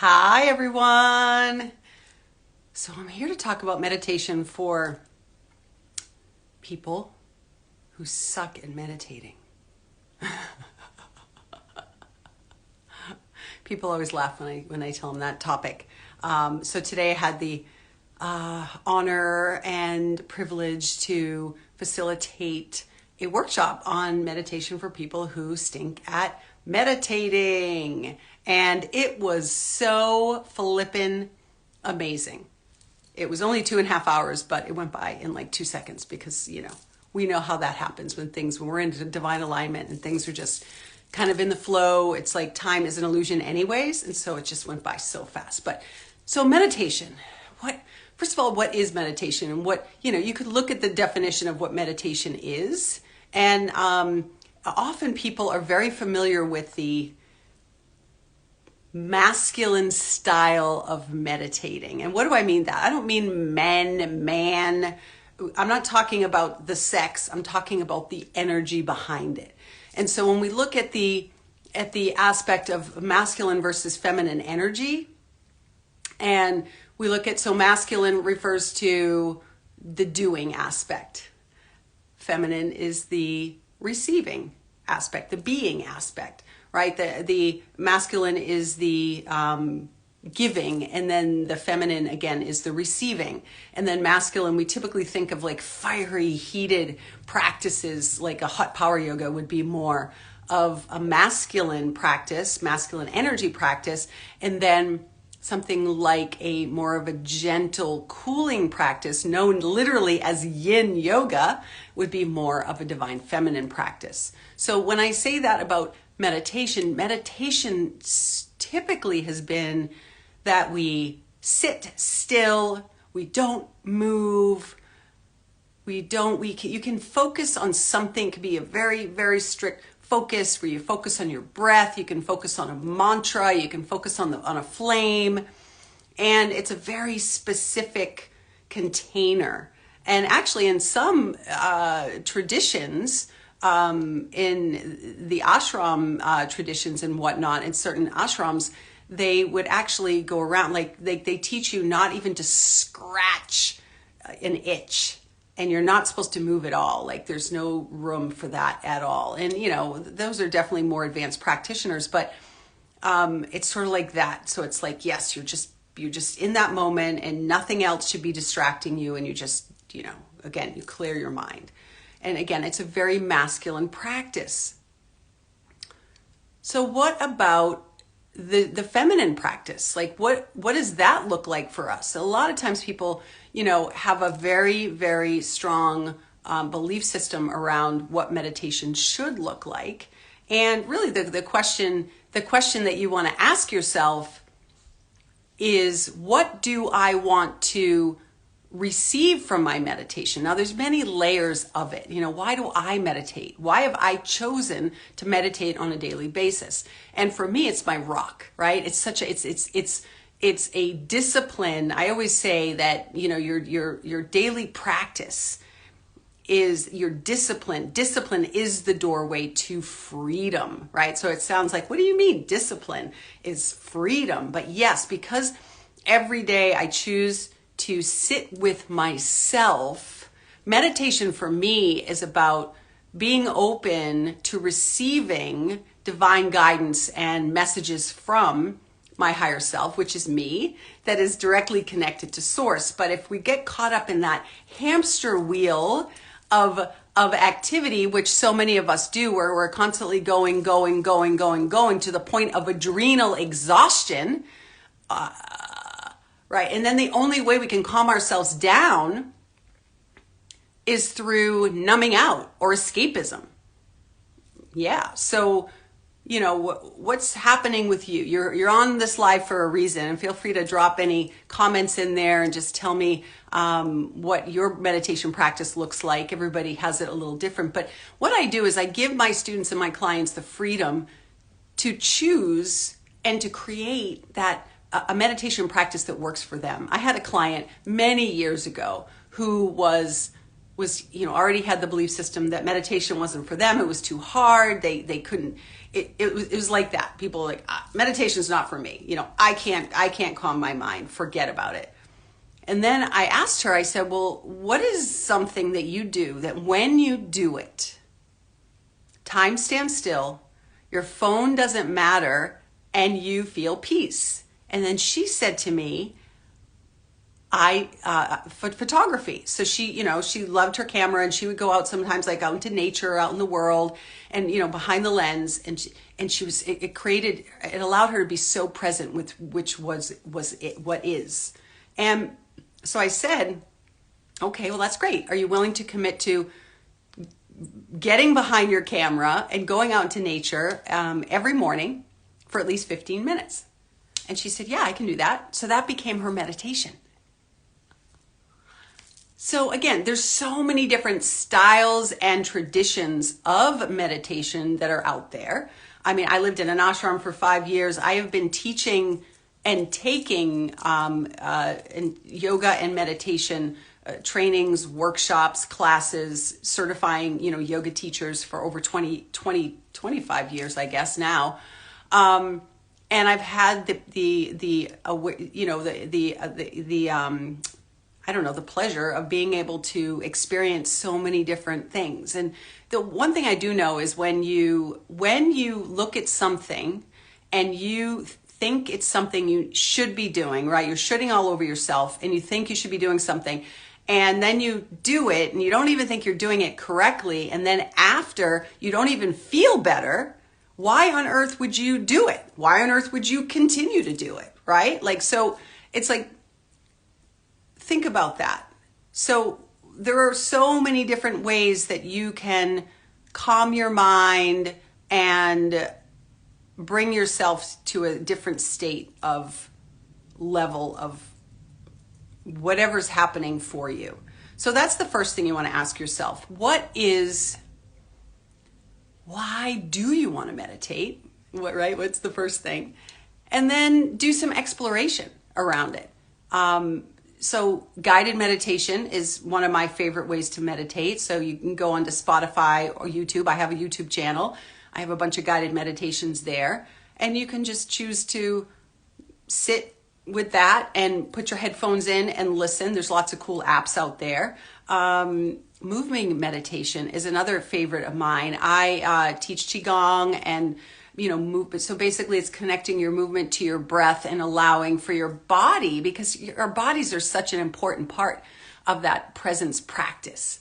Hi, everyone. So, I'm here to talk about meditation for people who suck at meditating. People always laugh when I tell them that topic. So, today I had the honor and privilege to facilitate a workshop on meditation for people who stink at meditating. And it was so flippin' amazing. It was only 2.5 hours, but it went by in like 2 seconds because, we know how that happens when we're in divine alignment and things are just kind of in the flow. It's like time is an illusion anyways. And so it just went by so fast. So meditation, first of all, what is meditation? And you could look at the definition of what meditation is. And often people are very familiar with the masculine style of meditating. And what do I mean that? I don't mean man. I'm not talking about the sex. I'm talking about the energy behind it. And so when we look at the aspect of masculine versus feminine energy, and we look at, so masculine refers to the doing aspect. Feminine is the receiving aspect, the being aspect, right? The masculine is the giving, and then the feminine, again, is the receiving. And then masculine, we typically think of like fiery, heated practices, like a hot power yoga would be more of a masculine practice, masculine energy practice. And then something like a more of a gentle cooling practice, known literally as yin yoga, would be more of a divine feminine practice. So when I say that about meditation typically has been that we sit still, we don't move, you can focus on something. It could be a very, very strict focus where you focus on your breath, you can focus on a mantra, you can focus on a flame, and it's a very specific container. And actually in some traditions, in the ashram traditions and whatnot, in certain ashrams, they would actually go around, like they teach you not even to scratch an itch. And you're not supposed to move at all. Like there's no room for that at all. And those are definitely more advanced practitioners, but it's sort of like that. So it's like, yes, you're just in that moment and nothing else should be distracting you. And you just, again, you clear your mind. And again, it's a very masculine practice. So what about the feminine practice? Like what does that look like for us? A lot of times people, have a very, very strong belief system around what meditation should look like. And really the question that you want to ask yourself is, what do I want to receive from my meditation? Now there's many layers of it. Why do I meditate? Why have I chosen to meditate on a daily basis? And for me, it's my rock, right? It's a discipline. I always say that, your daily practice is your discipline. Discipline is the doorway to freedom, right? So it sounds like, what do you mean discipline is freedom? But yes, because every day I choose to sit with myself. Meditation for me is about being open to receiving divine guidance and messages from my higher self, which is me, that is directly connected to source. But if we get caught up in that hamster wheel of activity, which so many of us do, where we're constantly going to the point of adrenal exhaustion, right? And then the only way we can calm ourselves down is through numbing out or escapism. Yeah. So, what's happening with you? You're on this live for a reason, and feel free to drop any comments in there and just tell me what your meditation practice looks like. Everybody has it a little different. But what I do is I give my students and my clients the freedom to choose and to create a meditation practice that works for them. I had a client many years ago who was already had the belief system that meditation wasn't for them. It was too hard. They couldn't, it was like that. People were like, meditation's not for me. I can't calm my mind. Forget about it. And then I asked her, I said, well, what is something that you do that when you do it, time stands still, your phone doesn't matter, and you feel peace? And then she said to me, photography. So she loved her camera, and she would go out sometimes, like out into nature, out in the world, and, behind the lens. And it allowed her to be so present with which was what is. And so I said, okay, well, that's great. Are you willing to commit to getting behind your camera and going out into nature every morning for at least 15 minutes? And she said, yeah, I can do that. So that became her meditation. So again, there's so many different styles and traditions of meditation that are out there. I mean, I lived in an ashram for 5 years. I have been teaching and taking yoga and meditation trainings, workshops, classes, certifying, yoga teachers for over 25 years, I guess now. And I've had the pleasure of being able to experience so many different things. And the one thing I do know is when you look at something and you think it's something you should be doing, right? You're shitting all over yourself and you think you should be doing something, and then you do it and you don't even think you're doing it correctly, and then after you don't even feel better. Why on earth would you do it? Why on earth would you continue to do it, right? So it's like, think about that. So there are so many different ways that you can calm your mind and bring yourself to a different state of level of whatever's happening for you. So that's the first thing you want to ask yourself. Why do you want to meditate? What's the first thing? And then do some exploration around it. So guided meditation is one of my favorite ways to meditate. So you can go onto Spotify or YouTube. I have a YouTube channel. I have a bunch of guided meditations there. And you can just choose to sit with that and put your headphones in and listen. There's lots of cool apps out there. Moving meditation is another favorite of mine. I teach Qigong and movement. So basically it's connecting your movement to your breath and allowing for your body, because our bodies are such an important part of that presence practice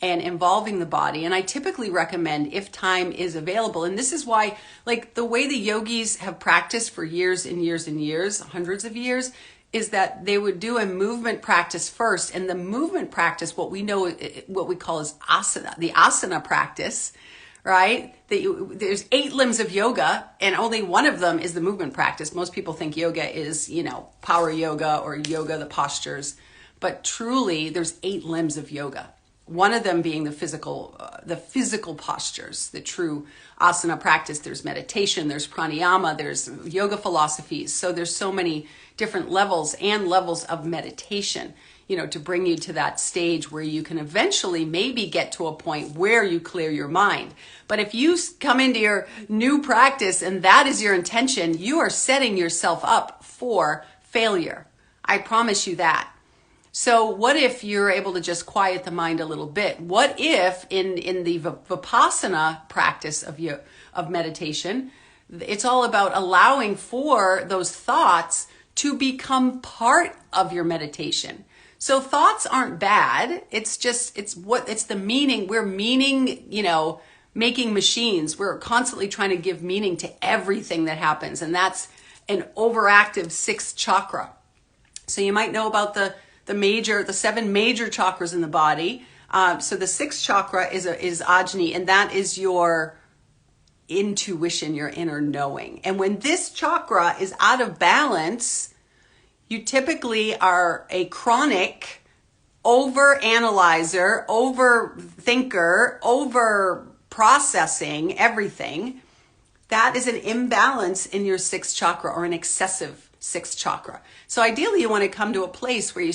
and involving the body. And I typically recommend, if time is available, and this is why, like the way the yogis have practiced for years and years and years, hundreds of years, is that they would do a movement practice first. And the movement practice, what we call is asana, the asana practice, right? There's 8 limbs of yoga, and only one of them is the movement practice. Most people think yoga is, power yoga or yoga, the postures, but truly there's 8 limbs of yoga. One of them being the physical postures, the true asana practice. There's meditation, there's pranayama, there's yoga philosophies. So there's so many different levels of meditation, to bring you to that stage where you can eventually maybe get to a point where you clear your mind. But if you come into your new practice and that is your intention, you are setting yourself up for failure. I promise you that. So what if you're able to just quiet the mind a little bit? What if in the Vipassana practice of meditation, it's all about allowing for those thoughts to become part of your meditation. So thoughts aren't bad. It's the meaning. We're making machines. We're constantly trying to give meaning to everything that happens. And that's an overactive 6th chakra. So you might know about the 7 major chakras in the body. So the 6th chakra is Ajna, and that is your intuition, your inner knowing. And when this chakra is out of balance, you typically are a chronic over-analyzer, over-thinker, over-processing everything. That is an imbalance in your 6th chakra, or an excessive sixth chakra. So ideally you want to come to a place where you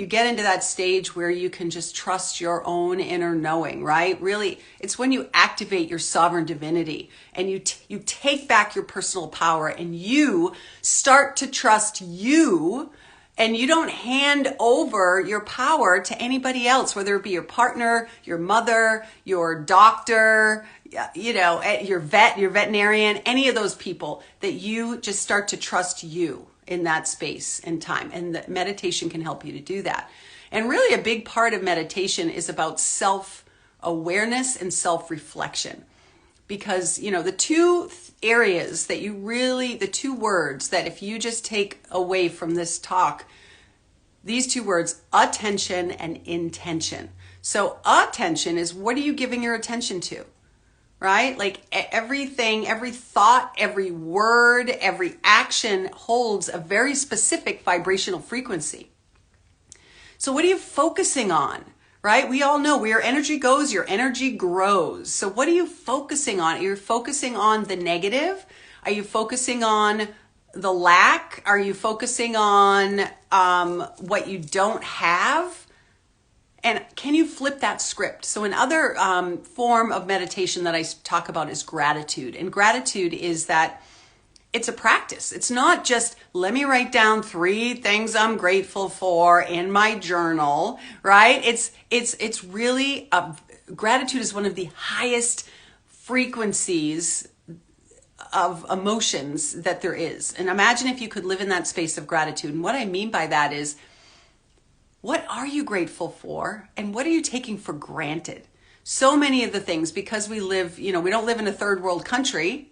get into that stage where you can just trust your own inner knowing, right? Really, it's when you activate your sovereign divinity and you take back your personal power and you start to trust you, and you don't hand over your power to anybody else, whether it be your partner, your mother, your doctor, your veterinarian, any of those people, that you just start to trust you in that space and time. And the meditation can help you to do that. And really a big part of meditation is about self-awareness and self-reflection. Because, the two areas that the two words that if you just take away from this talk, these two words, attention and intention. So attention is, what are you giving your attention to? Right? Like everything, every thought, every word, every action holds a very specific vibrational frequency. So what are you focusing on? Right? We all know where your energy goes, your energy grows. So what are you focusing on? Are you focusing on the negative? Are you focusing on the lack? Are you focusing on what you don't have? And can you flip that script? So another form of meditation that I talk about is gratitude. And gratitude is that it's a practice. It's not just, let me write down 3 things I'm grateful for in my journal, right? It's really, gratitude is one of the highest frequencies of emotions that there is. And imagine if you could live in that space of gratitude. And what I mean by that is, what are you grateful for? And what are you taking for granted? So many of the things, because we live, we don't live in a third world country.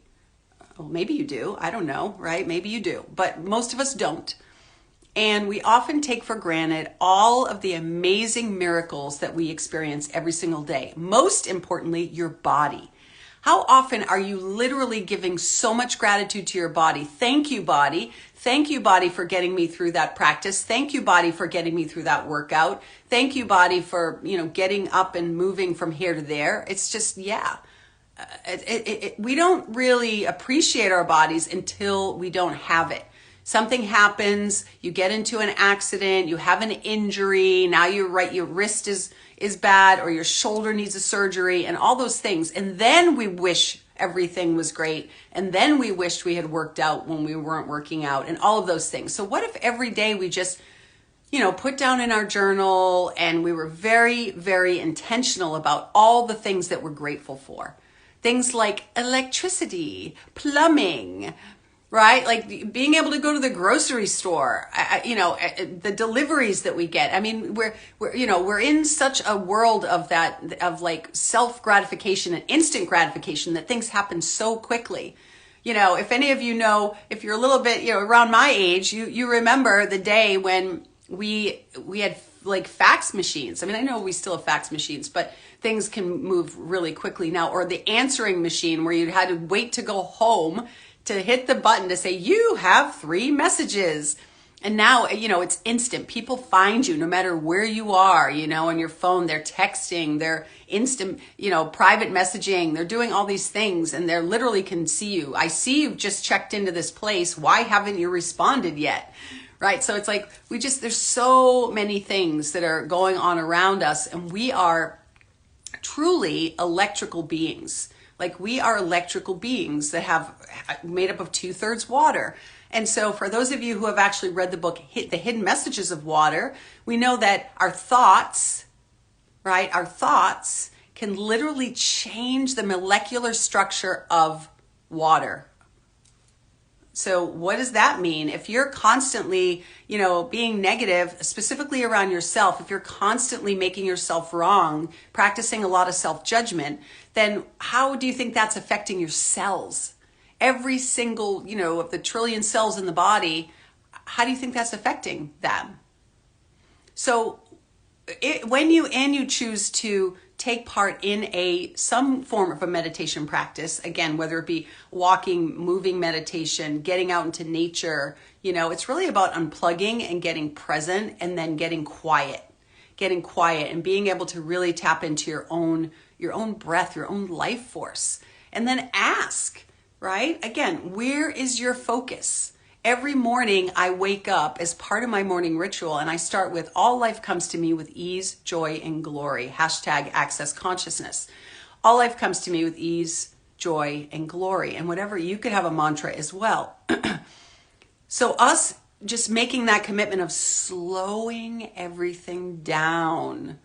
Well, maybe you do. I don't know, right? Maybe you do. But most of us don't. And we often take for granted all of the amazing miracles that we experience every single day. Most importantly, your body. How often are you literally giving so much gratitude to your body? Thank you, body. Thank you, body, for getting me through that practice. Thank you, body, for getting me through that workout. Thank you, body, for, getting up and moving from here to there. It's just, we don't really appreciate our bodies until we don't have it. Something happens, you get into an accident, you have an injury, now your wrist is bad, or your shoulder needs a surgery, and all those things. And then we wish everything was great. And then we wished we had worked out when we weren't working out, and all of those things. So what if every day we just, put down in our journal and we were very, very intentional about all the things that we're grateful for? Things like electricity, plumbing, right? Like being able to go to the grocery store, the deliveries that we get. I mean, we're in such a world of like self-gratification and instant gratification that things happen so quickly. If any of you know, if you're a little bit, around my age, you remember the day when we had like fax machines. I mean, I know we still have fax machines, but things can move really quickly now. Or the answering machine where you had to wait to go home to hit the button to say, you have 3 messages. And now, it's instant. People find you no matter where you are, on your phone. They're texting, they're instant, private messaging. They're doing all these things, and they literally can see you. I see you've just checked into this place. Why haven't you responded yet? Right? So it's like, there's so many things that are going on around us, and we are truly electrical beings. Like, we are electrical beings that have made up of 2/3 water. And so for those of you who have actually read the book, The Hidden Messages of Water, we know that our thoughts, right? Our thoughts can literally change the molecular structure of water. So what does that mean? If you're constantly, being negative, specifically around yourself, if you're constantly making yourself wrong, practicing a lot of self-judgment, then how do you think that's affecting your cells? Every single, of the trillion cells in the body, how do you think that's affecting them? So when you choose to take part in some form of a meditation practice, again, whether it be walking, moving meditation, getting out into nature, it's really about unplugging and getting present, and then getting quiet and being able to really tap into your own breath, your own life force. And then ask, right? Again, where is your focus? Every morning I wake up as part of my morning ritual and I start with all life comes to me with ease, joy, and glory. Hashtag access consciousness. All life comes to me with ease, joy, and glory. And whatever, you could have a mantra as well. So us just making that commitment of slowing everything down.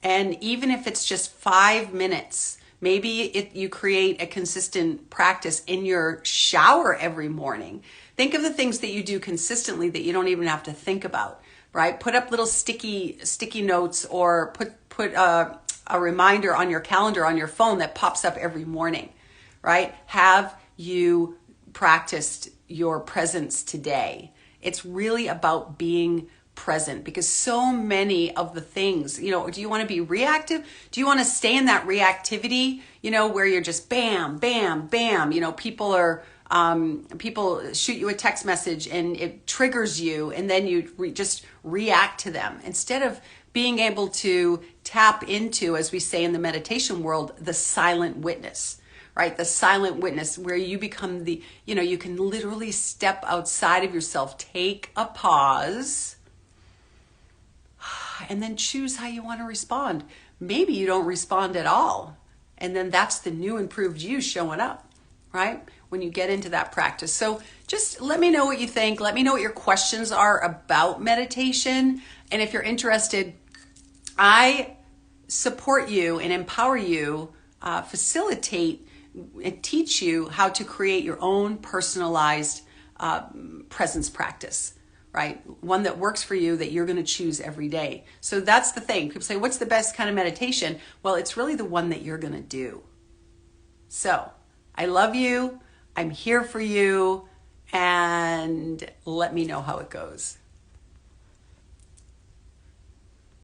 And even if it's just 5 minutes, maybe you create a consistent practice in your shower every morning. Think of the things that you do consistently that you don't even have to think about, right? Put up little sticky notes, or put a reminder on your calendar on your phone that pops up every morning, right? Have you practiced your presence today? It's really about being present, because so many of the things, do you want to be reactive? Do you want to stay in that reactivity, where you're just bam, bam, bam, people shoot you a text message and it triggers you, and then you just react to them, instead of being able to tap into, as we say in the meditation world, the silent witness, right? The silent witness, where you become you can literally step outside of yourself, take a pause, and then choose how you want to respond. Maybe you don't respond at all. And then that's the new improved you showing up, right? When you get into that practice. So just let me know what you think. Let me know what your questions are about meditation. And if you're interested, I support you and empower you, facilitate and teach you how to create your own personalized presence practice, right? One that works for you, that you're going to choose every day. So that's the thing. People say, what's the best kind of meditation? Well, it's really the one that you're going to do. So I love you. I'm here for you. And let me know how it goes.